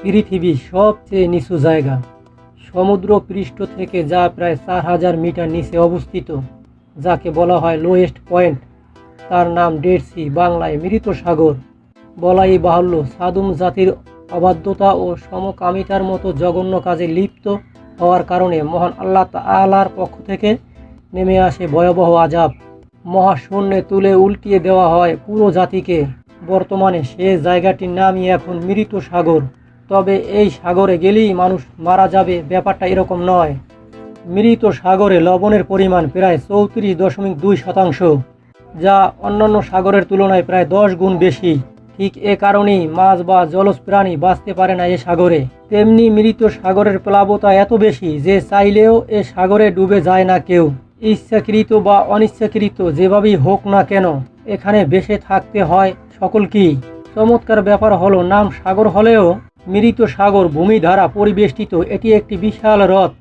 পৃথিবীর সবচেয়ে নিচু জায়গা, সমুদ্র পৃষ্ঠ থেকে যা প্রায় 4000 মিটার নিচে অবস্থিত, যাকে বলা হয় লোয়েস্ট পয়েন্ট, তার নাম ডেড সি, বাংলায় মৃত সাগর। বলাই বাহুল্য, সাদুম জাতির অবাধ্যতা ও সমকামিতার মতো জঘন্য কাজে লিপ্ত হওয়ার কারণে মহান আল্লাহ তাআলার পক্ষ থেকে নেমে আসে ভয়াবহ আযাব। মহাশূন্যে তুলে উল্টিয়ে দেওয়া হয় পুরো জাতিকে। বর্তমানে সে জায়গাটির নামই এখন মৃত সাগর। তবে এই সাগরে গেলেই মানুষ মারা যাবে, ব্যাপারটা এরকম নয়। মৃত সাগরে লবণের পরিমাণ প্রায় 34.2%, যা অন্যান্য সাগরের তুলনায় প্রায় 10 গুণ বেশি। ঠিক এ কারণেই মাছ বা জলজ প্রাণী বাঁচতে পারে না এ সাগরে। তেমনি মৃত সাগরের প্লাবতা এত বেশি যে চাইলেও এ সাগরে ডুবে যায় না কেউ। ইচ্ছাকৃত বা অনিচ্ছাকৃত যেভাবেই হোক না কেন, এখানে বেঁচে থাকতে হয় সকলকেই। চমৎকার ব্যাপার হলো, নাম সাগর হলেও মৃত সাগর ভূমি দ্বারা পরিবেষ্টিত। এটি একটি বিশাল হ্রদ।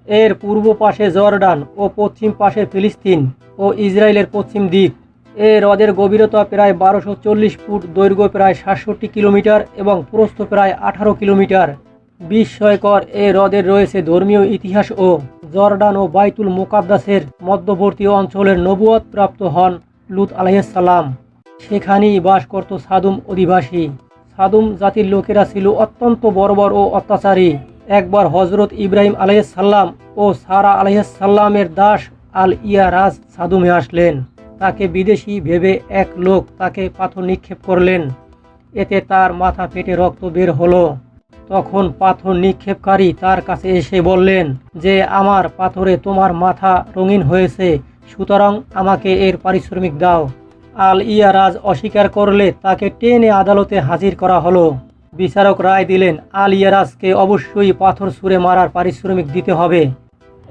এর পূর্ব পাশে জর্ডান ও পশ্চিম পাশে ফিলিস্তিন ও ইসরায়েলের পশ্চিম দিক। এ হ্রদের গভীরতা প্রায় 1240 ফুট, দৈর্ঘ্য প্রায় 67 কিলোমিটার এবং প্রস্থ প্রায় 18 কিলোমিটার। বিস্ময়কর এ হ্রদের রয়েছে ধর্মীয় ইতিহাস ও জর্ডান ও বাইতুল মুকাদ্দাসের মধ্যবর্তী অঞ্চলের নবুয়ত প্রাপ্ত হন লূত আলাইহিস সালাম। সেখানেই বাস করত সাদুম অধিবাসী। সাদুম জাতির লোকেরা ছিল অত্যন্ত বর্বর ও অত্যাচারী। একবার হজরত ইব্রাহিম আলাইহিস সালাম ও সারা আলাইহিস সালামের দাস আল ইয়ারাজ সাদুমে আসলেন। তাকে বিদেশি ভেবে এক লোক তাকে পাথর নিক্ষেপ করলেন। এতে তার মাথা ফেটে রক্ত বের হলো। তখন পাথর নিক্ষেপকারী তার কাছে এসে বললেন যে, আমার পাথরে তোমার মাথা রঙিন হয়েছে, সুতরাং আমাকে এর পারিশ্রমিক দাও। আল ইয়ারাজ অস্বীকার করলে তাকে টেনে আদালতে হাজির করা হলো। বিচারক রায় দিলেন, আল ইয়ারাজকে অবশ্যই পাথর ছুঁড়ে মারার পারিশ্রমিক দিতে হবে।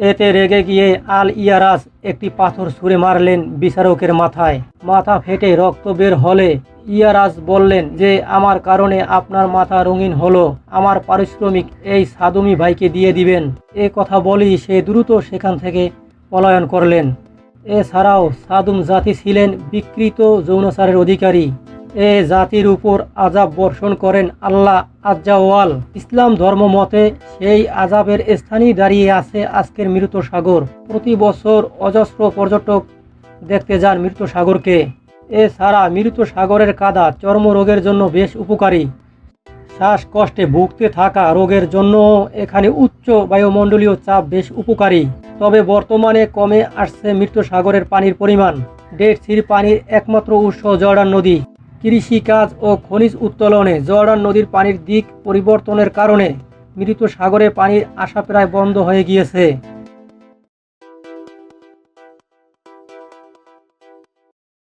এতে রেগে গিয়ে আল ইয়ারাজ একটি পাথর ছুঁড়ে মারলেন বিচারকের মাথায়। মাথা ফেটে রক্ত বের হলে ইয়ারাজ বললেন যে, আমার কারণে আপনার মাথা রঙিন হলো, আমার পারিশ্রমিক এই সাদুমি ভাইকে দিয়ে দিবেন। এ কথা বলেই সে দ্রুত সেখান থেকে পলায়ন করলেন। এছাড়াও সাদুম জাতি ছিলেন বিকৃত যৌনাচারের অধিকারী। এ জাতির উপর আযাব বর্ষণ করেন আল্লাহ আজ্জাওয়াল। ইসলাম ধর্ম মতে সেই আযাবের স্থানেই দাঁড়িয়ে আছে আজকের মৃত সাগর। প্রতি বছর অজস্র পর্যটক দেখতে যান মৃত সাগরকে। এছাড়া মৃত সাগরের কাদা চর্মরোগের জন্য বেশ উপকারী। শ্বাসকষ্টে ভুগতে থাকা রোগের জন্য এখানে উচ্চ বায়ুমণ্ডলীয় চাপ বেশ উপকারী। তবে বর্তমানে কমে আসছে মৃত সাগরের পানির পরিমাণ। ডেড সির পানির একমাত্র উৎস জর্ডান নদী। কৃষিকাজ ও খনিজ উত্তোলনে জর্ডান নদীর পানির দিক পরিবর্তনের কারণে মৃত সাগরে পানির আসা প্রায় বন্ধ হয়ে গিয়েছে।